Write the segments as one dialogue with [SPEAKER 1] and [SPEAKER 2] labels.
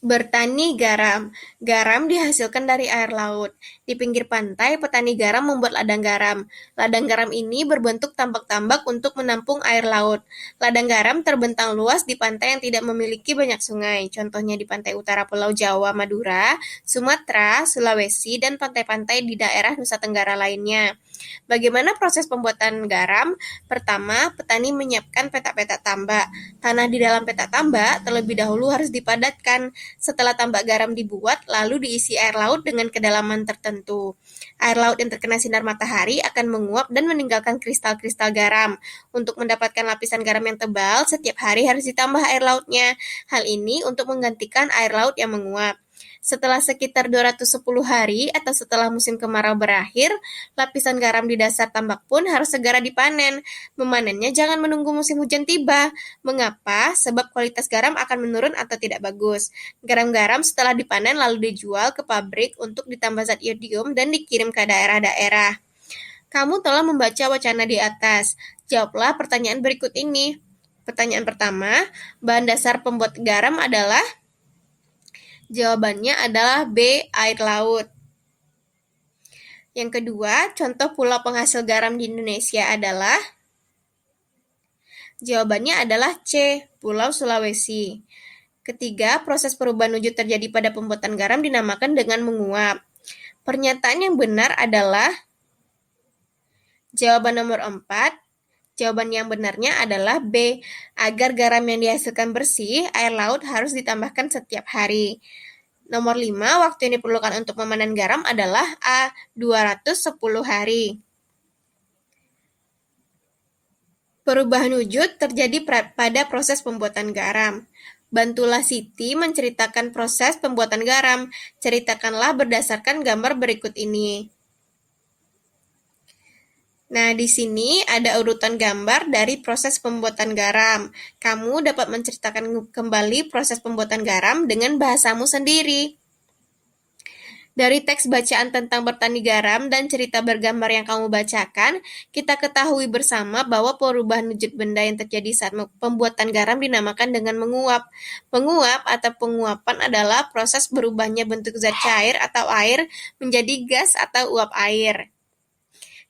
[SPEAKER 1] Bertani garam. Garam dihasilkan dari air laut. Di pinggir pantai, petani garam membuat ladang garam. Ladang garam ini berbentuk tambak-tambak untuk menampung air laut. Ladang garam terbentang luas di pantai yang tidak memiliki banyak sungai. Contohnya di pantai utara Pulau Jawa, Madura, Sumatera, Sulawesi, dan pantai-pantai di daerah Nusa Tenggara lainnya. Bagaimana proses pembuatan garam? Pertama, petani menyiapkan petak-petak tambak. Tanah di dalam petak tambak terlebih dahulu harus dipadatkan. Setelah tambak garam dibuat, lalu diisi air laut dengan kedalaman tertentu. Air laut yang terkena sinar matahari akan menguap dan meninggalkan kristal-kristal garam. Untuk mendapatkan lapisan garam yang tebal, setiap hari harus ditambah air lautnya. Hal ini untuk menggantikan air laut yang menguap. Setelah sekitar 210 hari atau setelah musim kemarau berakhir, lapisan garam di dasar tambak pun harus segera dipanen. Memanennya jangan menunggu musim hujan tiba. Mengapa? Sebab kualitas garam akan menurun atau tidak bagus. Garam-garam setelah dipanen lalu dijual ke pabrik untuk ditambah zat iodium dan dikirim ke daerah-daerah. Kamu telah membaca wacana di atas. Jawablah pertanyaan berikut ini. Pertanyaan pertama, bahan dasar pembuat garam adalah? Jawabannya adalah B. Air laut. Yang kedua, contoh pulau penghasil garam di Indonesia adalah? Jawabannya adalah C. Pulau Sulawesi. Ketiga, proses perubahan wujud terjadi pada pembuatan garam dinamakan dengan menguap. Pernyataan yang benar adalah jawaban nomor 4. Jawaban yang benarnya adalah B. Agar garam yang dihasilkan bersih, air laut harus ditambahkan setiap hari. Nomor 5, waktu yang diperlukan untuk memanen garam adalah A. 210 hari. Perubahan wujud terjadi pada proses pembuatan garam. Bantulah Siti menceritakan proses pembuatan garam. Ceritakanlah berdasarkan gambar berikut ini. Nah, di sini ada urutan gambar dari proses pembuatan garam. Kamu dapat menceritakan kembali proses pembuatan garam dengan bahasamu sendiri. Dari teks bacaan tentang bertani garam dan cerita bergambar yang kamu bacakan, kita ketahui bersama bahwa perubahan wujud benda yang terjadi saat pembuatan garam dinamakan dengan menguap. Menguap atau penguapan adalah proses berubahnya bentuk zat cair atau air menjadi gas atau uap air.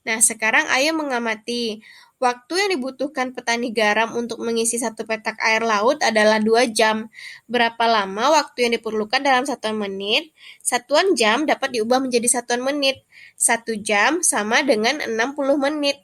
[SPEAKER 1] Nah, sekarang ayo mengamati. Waktu yang dibutuhkan petani garam untuk mengisi satu petak air laut adalah 2 jam. Berapa lama waktu yang diperlukan dalam satuan menit? Satuan jam dapat diubah menjadi satuan menit. 1 jam sama dengan 60 menit.